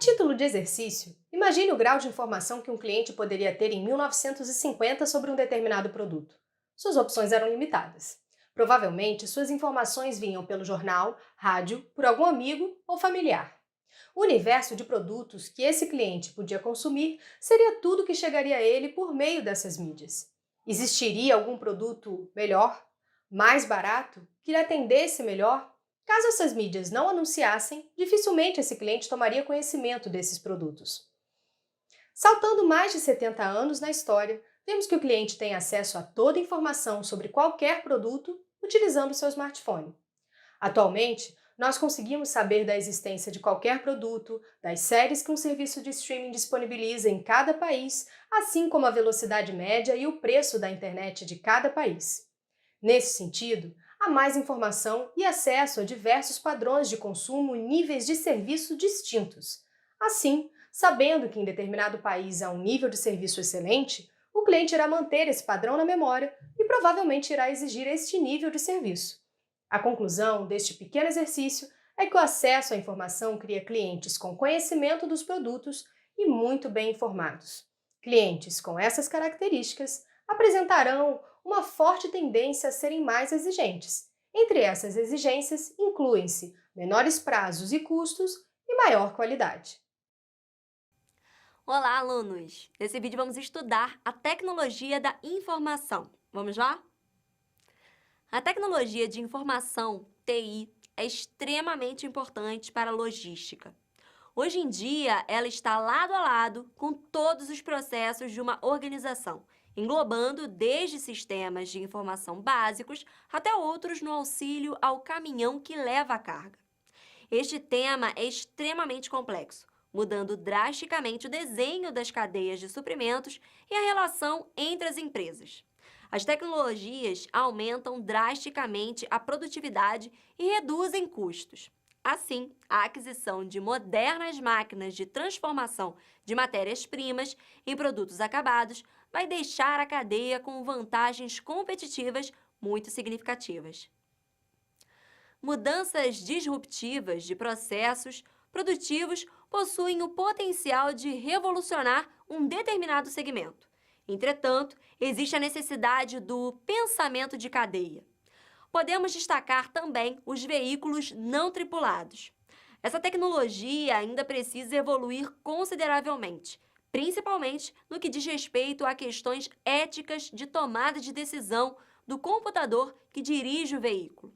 Título de exercício: imagine o grau de informação que um cliente poderia ter em 1950 sobre um determinado produto. Suas opções eram limitadas. Provavelmente, suas informações vinham pelo jornal, rádio, por algum amigo ou familiar. O universo de produtos que esse cliente podia consumir seria tudo que chegaria a ele por meio dessas mídias. Existiria algum produto melhor, mais barato, que lhe atendesse melhor? Caso essas mídias não anunciassem, dificilmente esse cliente tomaria conhecimento desses produtos. Saltando mais de 70 anos na história, vemos que o cliente tem acesso a toda a informação sobre qualquer produto utilizando seu smartphone. Atualmente, nós conseguimos saber da existência de qualquer produto, das séries que um serviço de streaming disponibiliza em cada país, assim como a velocidade média e o preço da internet de cada país. Nesse sentido, há mais informação e acesso a diversos padrões de consumo e níveis de serviço distintos. Assim, sabendo que em determinado país há um nível de serviço excelente, o cliente irá manter esse padrão na memória e provavelmente irá exigir este nível de serviço. A conclusão deste pequeno exercício é que o acesso à informação cria clientes com conhecimento dos produtos e muito bem informados. Clientes com essas características apresentarão uma forte tendência a serem mais exigentes. Entre essas exigências, incluem-se menores prazos e custos e maior qualidade. Olá, alunos! Nesse vídeo vamos estudar a tecnologia da informação. Vamos lá? A tecnologia de informação, TI, é extremamente importante para a logística. Hoje em dia, ela está lado a lado com todos os processos de uma organização, englobando desde sistemas de informação básicos até outros no auxílio ao caminhão que leva a carga. Este tema é extremamente complexo, mudando drasticamente o desenho das cadeias de suprimentos e a relação entre as empresas. As tecnologias aumentam drasticamente a produtividade e reduzem custos. Assim, a aquisição de modernas máquinas de transformação de matérias-primas em produtos acabados vai deixar a cadeia com vantagens competitivas muito significativas. Mudanças disruptivas de processos produtivos possuem o potencial de revolucionar um determinado segmento. Entretanto, existe a necessidade do pensamento de cadeia. Podemos destacar também os veículos não tripulados. Essa tecnologia ainda precisa evoluir consideravelmente, principalmente no que diz respeito a questões éticas de tomada de decisão do computador que dirige o veículo.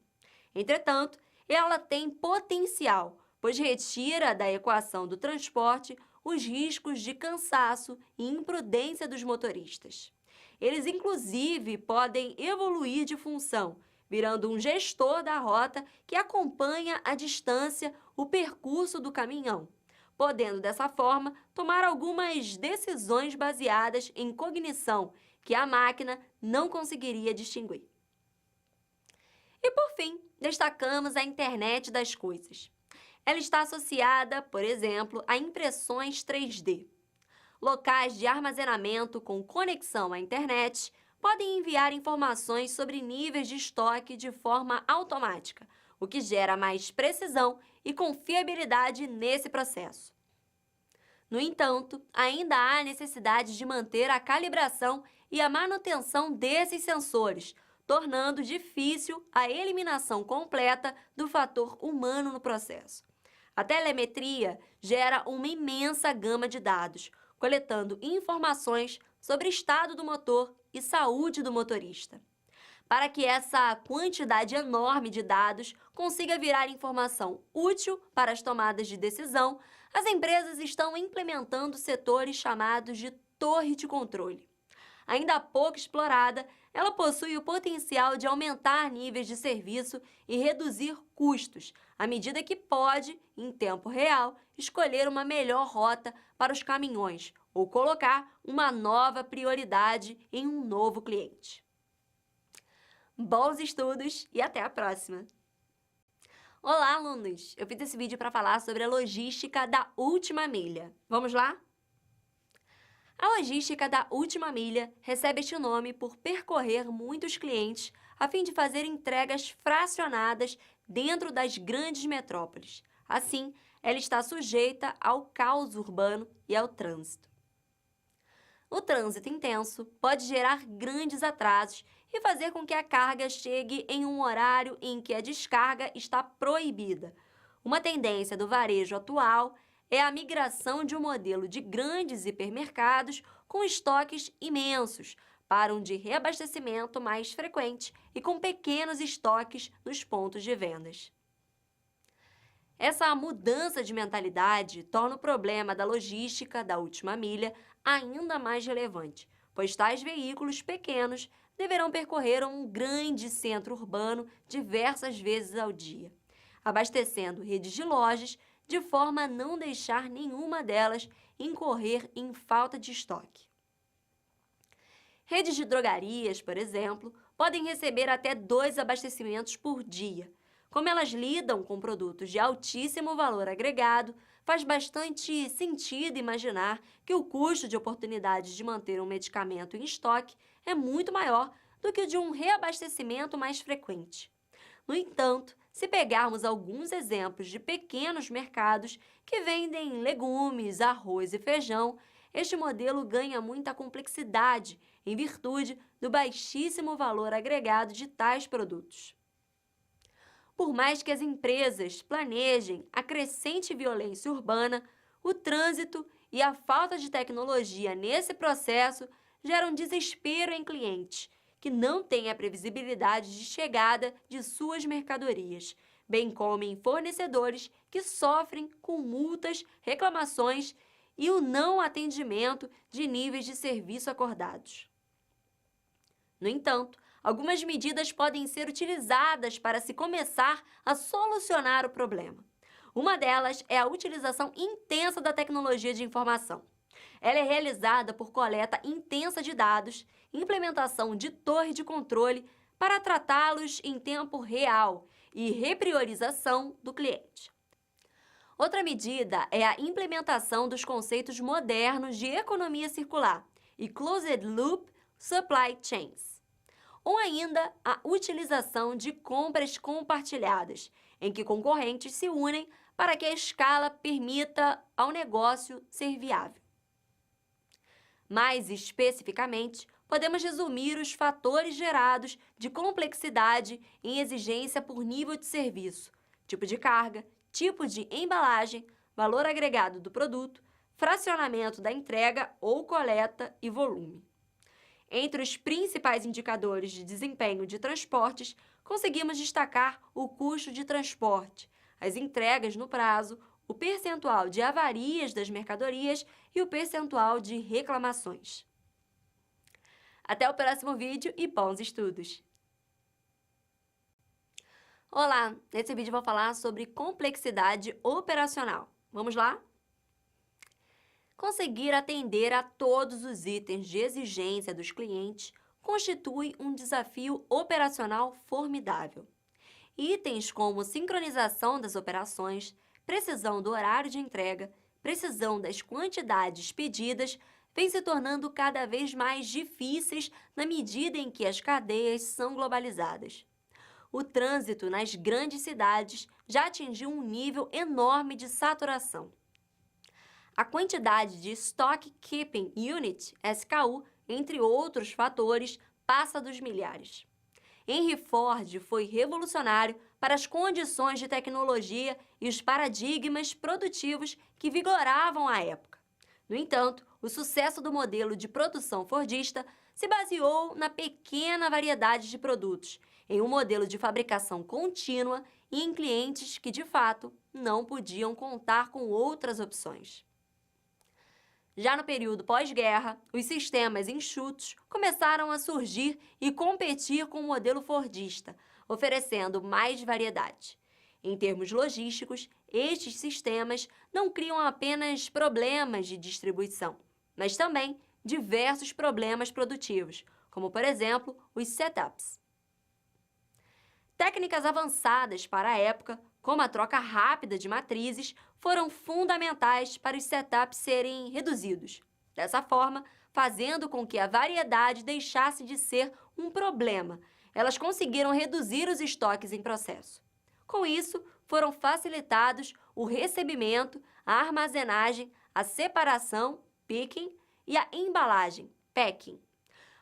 Entretanto, ela tem potencial, pois retira da equação do transporte os riscos de cansaço e imprudência dos motoristas. Eles, inclusive, podem evoluir de função, virando um gestor da rota que acompanha à distância o percurso do caminhão, podendo, dessa forma, tomar algumas decisões baseadas em cognição que a máquina não conseguiria distinguir. E, por fim, destacamos a internet das coisas. Ela está associada, por exemplo, a impressões 3D. Locais de armazenamento com conexão à internet podem enviar informações sobre níveis de estoque de forma automática, o que gera mais precisão e confiabilidade nesse processo. No entanto, ainda há necessidade de manter a calibração e a manutenção desses sensores, tornando difícil a eliminação completa do fator humano no processo. A telemetria gera uma imensa gama de dados, coletando informações sobre estado do motor e saúde do motorista. Para que essa quantidade enorme de dados consiga virar informação útil para as tomadas de decisão, as empresas estão implementando setores chamados de torre de controle. Ainda pouco explorada, ela possui o potencial de aumentar níveis de serviço e reduzir custos, à medida que pode, em tempo real, escolher uma melhor rota para os caminhões ou colocar uma nova prioridade em um novo cliente. Bons estudos e até a próxima! Olá, alunos! Eu fiz esse vídeo para falar sobre a logística da última milha. Vamos lá? A logística da última milha recebe este nome por percorrer muitos clientes a fim de fazer entregas fracionadas dentro das grandes metrópoles. Assim, ela está sujeita ao caos urbano e ao trânsito. O trânsito intenso pode gerar grandes atrasos e fazer com que a carga chegue em um horário em que a descarga está proibida. Uma tendência do varejo atual é a migração de um modelo de grandes hipermercados com estoques imensos para um de reabastecimento mais frequente e com pequenos estoques nos pontos de vendas. Essa mudança de mentalidade torna o problema da logística da última milha ainda mais relevante, pois tais veículos pequenos deverão percorrer um grande centro urbano diversas vezes ao dia, abastecendo redes de lojas de forma a não deixar nenhuma delas incorrer em falta de estoque. Redes de drogarias, por exemplo, podem receber até 2 abastecimentos por dia. Como elas lidam com produtos de altíssimo valor agregado, faz bastante sentido imaginar que o custo de oportunidade de manter um medicamento em estoque é muito maior do que o de um reabastecimento mais frequente. No entanto, se pegarmos alguns exemplos de pequenos mercados que vendem legumes, arroz e feijão, este modelo ganha muita complexidade em virtude do baixíssimo valor agregado de tais produtos. Por mais que as empresas planejem a crescente violência urbana, o trânsito e a falta de tecnologia nesse processo geram desespero em clientes, que não têm a previsibilidade de chegada de suas mercadorias, bem como em fornecedores que sofrem com multas, reclamações e o não atendimento de níveis de serviço acordados. No entanto, algumas medidas podem ser utilizadas para se começar a solucionar o problema. Uma delas é a utilização intensa da tecnologia de informação. Ela é realizada por coleta intensa de dados, implementação de torre de controle para tratá-los em tempo real e repriorização do cliente. Outra medida é a implementação dos conceitos modernos de economia circular e closed loop supply chains, ou ainda a utilização de compras compartilhadas, em que concorrentes se unem para que a escala permita ao negócio ser viável. Mais especificamente, podemos resumir os fatores gerados de complexidade em exigência por nível de serviço, tipo de carga, tipo de embalagem, valor agregado do produto, fracionamento da entrega ou coleta e volume. Entre os principais indicadores de desempenho de transportes, conseguimos destacar o custo de transporte, as entregas no prazo, o percentual de avarias das mercadorias e o percentual de reclamações. Até o próximo vídeo e bons estudos! Olá! Nesse vídeo vou falar sobre complexidade operacional. Vamos lá? Conseguir atender a todos os itens de exigência dos clientes constitui um desafio operacional formidável. Itens como sincronização das operações, precisão do horário de entrega, precisão das quantidades pedidas, vêm se tornando cada vez mais difíceis na medida em que as cadeias são globalizadas. O trânsito nas grandes cidades já atingiu um nível enorme de saturação. A quantidade de Stock Keeping Unit, SKU, entre outros fatores, passa dos milhares. Henry Ford foi revolucionário para as condições de tecnologia e os paradigmas produtivos que vigoravam à época. No entanto, o sucesso do modelo de produção fordista se baseou na pequena variedade de produtos, em um modelo de fabricação contínua e em clientes que, de fato, não podiam contar com outras opções. Já no período pós-guerra, os sistemas enxutos começaram a surgir e competir com o modelo fordista, oferecendo mais variedade. Em termos logísticos, estes sistemas não criam apenas problemas de distribuição, mas também diversos problemas produtivos, como, por exemplo, os setups. Técnicas avançadas para a época, como a troca rápida de matrizes, foram fundamentais para os setups serem reduzidos. Dessa forma, fazendo com que a variedade deixasse de ser um problema, elas conseguiram reduzir os estoques em processo. Com isso, foram facilitados o recebimento, a armazenagem, a separação, picking, e a embalagem, packing.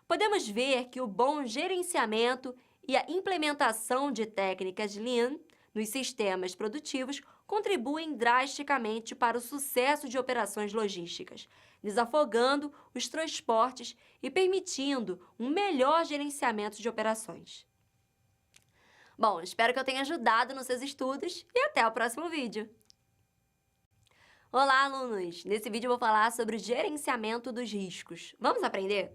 Podemos ver que o bom gerenciamento e a implementação de técnicas Lean nos sistemas produtivos contribuem drasticamente para o sucesso de operações logísticas, desafogando os transportes e permitindo um melhor gerenciamento de operações. Bom, espero que eu tenha ajudado nos seus estudos e até o próximo vídeo! Olá, alunos! Nesse vídeo eu vou falar sobre o gerenciamento dos riscos. Vamos aprender?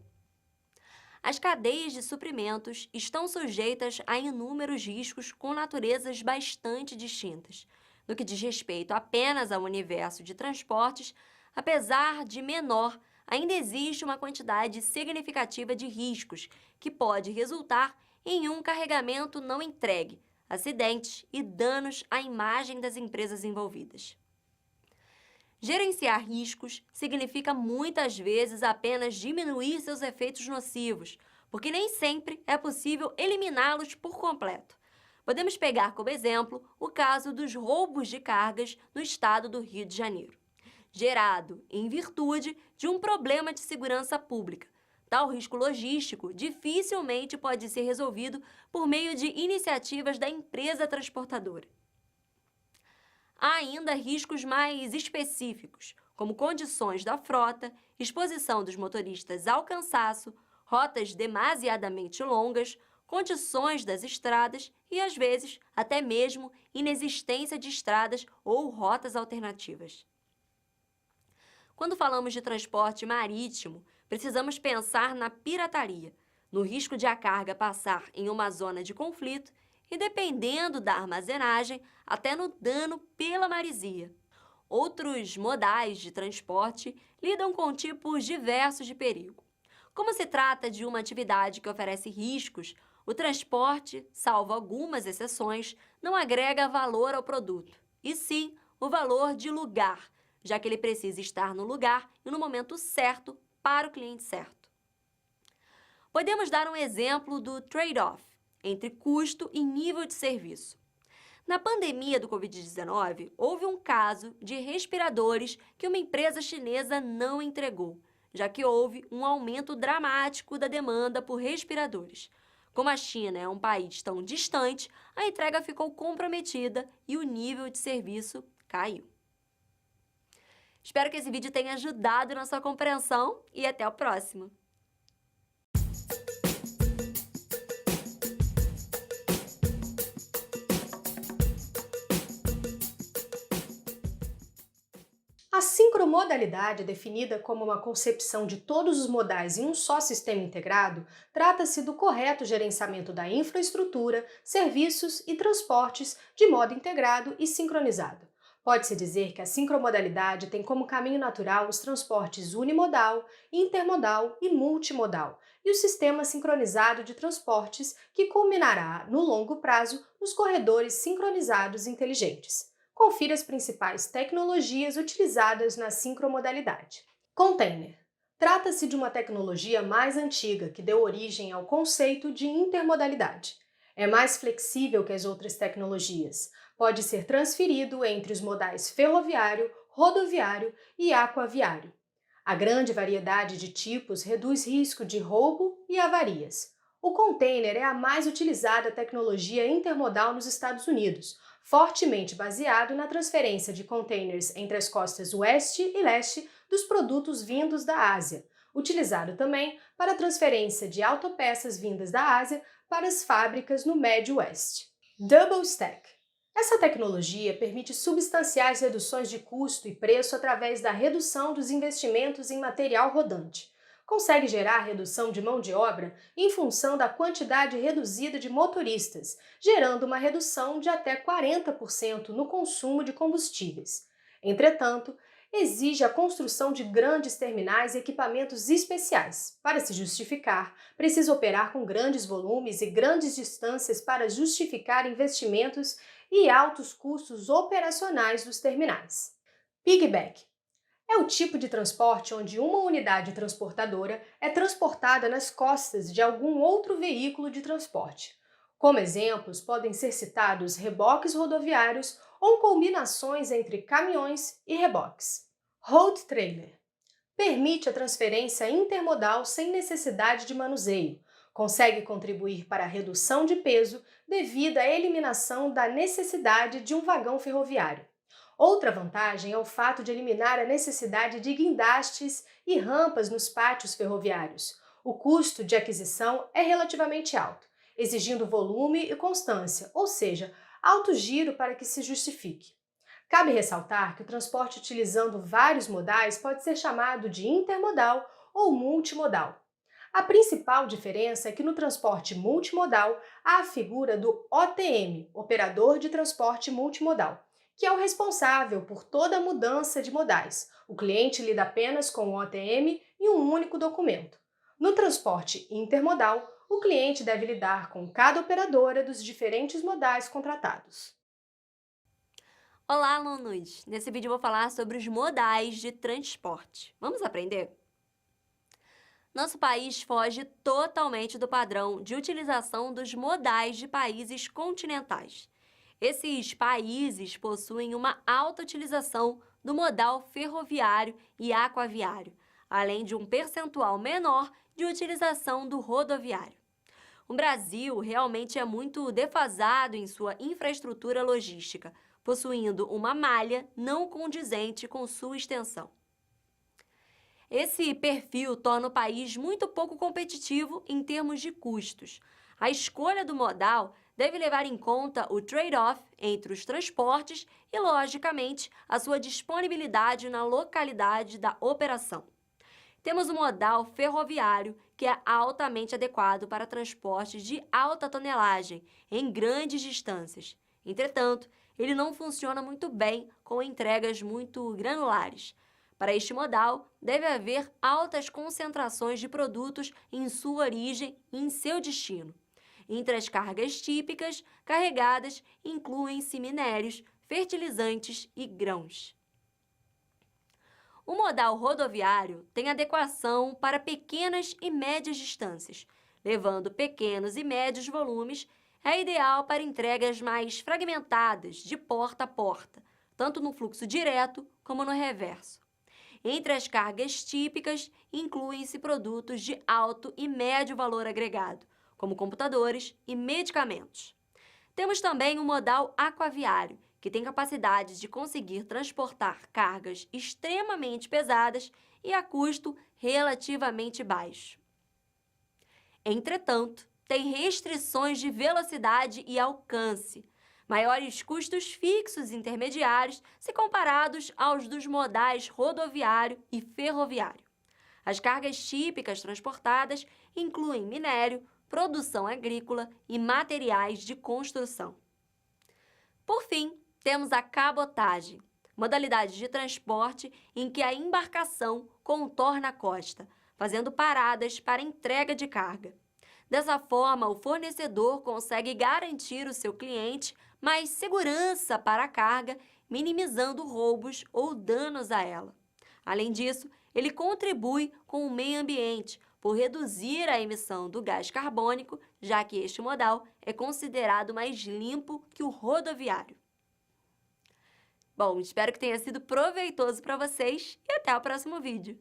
As cadeias de suprimentos estão sujeitas a inúmeros riscos com naturezas bastante distintas. No que diz respeito apenas ao universo de transportes, apesar de menor, ainda existe uma quantidade significativa de riscos que pode resultar em um carregamento não entregue, acidentes e danos à imagem das empresas envolvidas. Gerenciar riscos significa muitas vezes apenas diminuir seus efeitos nocivos, porque nem sempre é possível eliminá-los por completo. Podemos pegar como exemplo o caso dos roubos de cargas no estado do Rio de Janeiro, gerado em virtude de um problema de segurança pública. Tal risco logístico dificilmente pode ser resolvido por meio de iniciativas da empresa transportadora. Há ainda riscos mais específicos, como condições da frota, exposição dos motoristas ao cansaço, rotas demasiadamente longas, condições das estradas e, às vezes, até mesmo inexistência de estradas ou rotas alternativas. Quando falamos de transporte marítimo, precisamos pensar na pirataria, no risco de a carga passar em uma zona de conflito e, dependendo da armazenagem, até no dano pela maresia. Outros modais de transporte lidam com tipos diversos de perigo. Como se trata de uma atividade que oferece riscos, o transporte, salvo algumas exceções, não agrega valor ao produto, e sim o valor de lugar, já que ele precisa estar no lugar e no momento certo para o cliente certo. Podemos dar um exemplo do trade-off entre custo e nível de serviço. Na pandemia do Covid-19, houve um caso de respiradores que uma empresa chinesa não entregou, já que houve um aumento dramático da demanda por respiradores. Como a China é um país tão distante, a entrega ficou comprometida e o nível de serviço caiu. Espero que esse vídeo tenha ajudado na sua compreensão e até o próximo! A sincromodalidade, definida como uma concepção de todos os modais em um só sistema integrado, trata-se do correto gerenciamento da infraestrutura, serviços e transportes de modo integrado e sincronizado. Pode-se dizer que a sincromodalidade tem como caminho natural os transportes unimodal, intermodal e multimodal, e o sistema sincronizado de transportes, que culminará, no longo prazo, nos corredores sincronizados inteligentes. Confira as principais tecnologias utilizadas na sincromodalidade. Container. Trata-se de uma tecnologia mais antiga que deu origem ao conceito de intermodalidade. É mais flexível que as outras tecnologias. Pode ser transferido entre os modais ferroviário, rodoviário e aquaviário. A grande variedade de tipos reduz risco de roubo e avarias. O container é a mais utilizada tecnologia intermodal nos Estados Unidos, fortemente baseado na transferência de containers entre as costas oeste e leste dos produtos vindos da Ásia, utilizado também para a transferência de autopeças vindas da Ásia para as fábricas no Médio Oeste. Double Stack. Essa tecnologia permite substanciais reduções de custo e preço através da redução dos investimentos em material rodante. Consegue gerar redução de mão de obra em função da quantidade reduzida de motoristas, gerando uma redução de até 40% no consumo de combustíveis. Entretanto, exige a construção de grandes terminais e equipamentos especiais. Para se justificar, precisa operar com grandes volumes e grandes distâncias para justificar investimentos e altos custos operacionais dos terminais. Piggyback. É o tipo de transporte onde uma unidade transportadora é transportada nas costas de algum outro veículo de transporte. Como exemplos, podem ser citados reboques rodoviários ou combinações entre caminhões e reboques. Road Trailer permite a transferência intermodal sem necessidade de manuseio. Consegue contribuir para a redução de peso devido à eliminação da necessidade de um vagão ferroviário. Outra vantagem é o fato de eliminar a necessidade de guindastes e rampas nos pátios ferroviários. O custo de aquisição é relativamente alto, exigindo volume e constância, ou seja, alto giro para que se justifique. Cabe ressaltar que o transporte utilizando vários modais pode ser chamado de intermodal ou multimodal. A principal diferença é que no transporte multimodal há a figura do OTM, Operador de Transporte Multimodal, que é o responsável por toda a mudança de modais. O cliente lida apenas com o OTM e um único documento. No transporte intermodal, o cliente deve lidar com cada operadora dos diferentes modais contratados. Olá, alunos! Nesse vídeo eu vou falar sobre os modais de transporte. Vamos aprender? Nosso país foge totalmente do padrão de utilização dos modais de países continentais. Esses países possuem uma alta utilização do modal ferroviário e aquaviário, além de um percentual menor de utilização do rodoviário. O Brasil realmente é muito defasado em sua infraestrutura logística, possuindo uma malha não condizente com sua extensão. Esse perfil torna o país muito pouco competitivo em termos de custos. A escolha do modal deve levar em conta o trade-off entre os transportes e, logicamente, a sua disponibilidade na localidade da operação. Temos o modal ferroviário, que é altamente adequado para transportes de alta tonelagem em grandes distâncias. Entretanto, ele não funciona muito bem com entregas muito granulares. Para este modal, deve haver altas concentrações de produtos em sua origem e em seu destino. Entre as cargas típicas, carregadas incluem-se minérios, fertilizantes e grãos. O modal rodoviário tem adequação para pequenas e médias distâncias, levando pequenos e médios volumes. É ideal para entregas mais fragmentadas, de porta a porta, tanto no fluxo direto como no reverso. Entre as cargas típicas, incluem-se produtos de alto e médio valor agregado, como computadores e medicamentos. Temos também o modal aquaviário, que tem capacidade de conseguir transportar cargas extremamente pesadas e a custo relativamente baixo. Entretanto, tem restrições de velocidade e alcance, maiores custos fixos intermediários se comparados aos dos modais rodoviário e ferroviário. As cargas típicas transportadas incluem minério, produção agrícola e materiais de construção. Por fim, temos a cabotagem, modalidade de transporte em que a embarcação contorna a costa, fazendo paradas para entrega de carga. Dessa forma, o fornecedor consegue garantir ao seu cliente mais segurança para a carga, minimizando roubos ou danos a ela. Além disso, ele contribui com o meio ambiente, por reduzir a emissão do gás carbônico, já que este modal é considerado mais limpo que o rodoviário. Bom, espero que tenha sido proveitoso para vocês e até o próximo vídeo.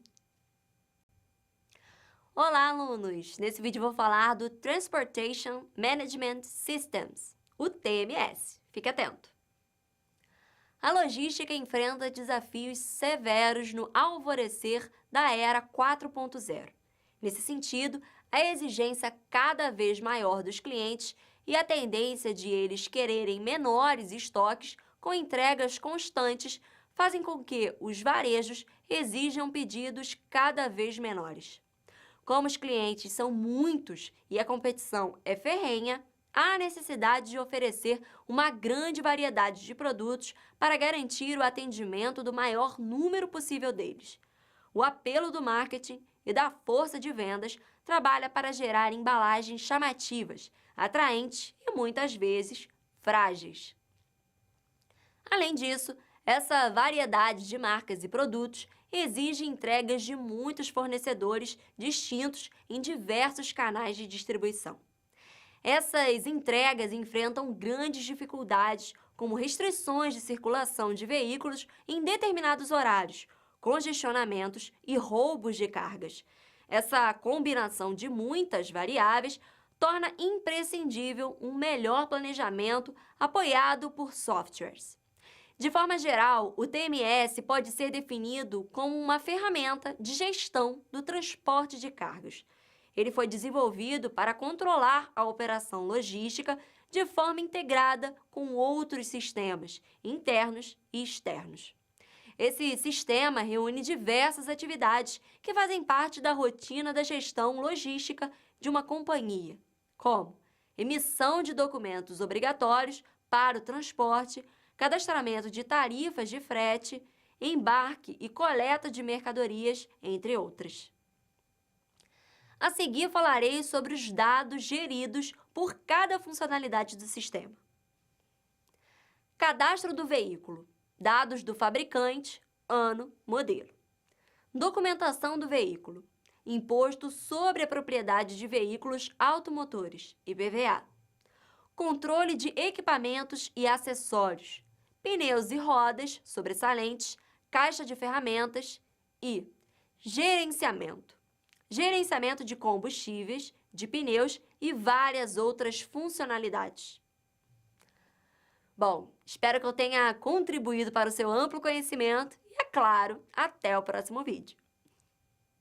Olá, alunos! Nesse vídeo eu vou falar do Transportation Management Systems, o TMS. Fique atento! A logística enfrenta desafios severos no alvorecer da era 4.0. Nesse sentido, a exigência cada vez maior dos clientes e a tendência de eles quererem menores estoques com entregas constantes fazem com que os varejos exijam pedidos cada vez menores. Como os clientes são muitos e a competição é ferrenha, há necessidade de oferecer uma grande variedade de produtos para garantir o atendimento do maior número possível deles. O apelo do marketing e da força de vendas trabalha para gerar embalagens chamativas, atraentes e, muitas vezes, frágeis. Além disso, essa variedade de marcas e produtos exige entregas de muitos fornecedores distintos em diversos canais de distribuição. Essas entregas enfrentam grandes dificuldades, como restrições de circulação de veículos em determinados horários, congestionamentos e roubos de cargas. Essa combinação de muitas variáveis torna imprescindível um melhor planejamento apoiado por softwares. De forma geral, o TMS pode ser definido como uma ferramenta de gestão do transporte de cargas. Ele foi desenvolvido para controlar a operação logística de forma integrada com outros sistemas internos e externos. Esse sistema reúne diversas atividades que fazem parte da rotina da gestão logística de uma companhia, como emissão de documentos obrigatórios para o transporte, cadastramento de tarifas de frete, embarque e coleta de mercadorias, entre outras. A seguir, falarei sobre os dados geridos por cada funcionalidade do sistema. Cadastro do veículo. Dados do fabricante, ano, modelo. Documentação do veículo. Imposto sobre a propriedade de veículos automotores, IPVA. Controle de equipamentos e acessórios. Pneus e rodas sobressalentes, caixa de ferramentas e gerenciamento. Gerenciamento de combustíveis, de pneus e várias outras funcionalidades. Bom, espero que eu tenha contribuído para o seu amplo conhecimento e, é claro, até o próximo vídeo.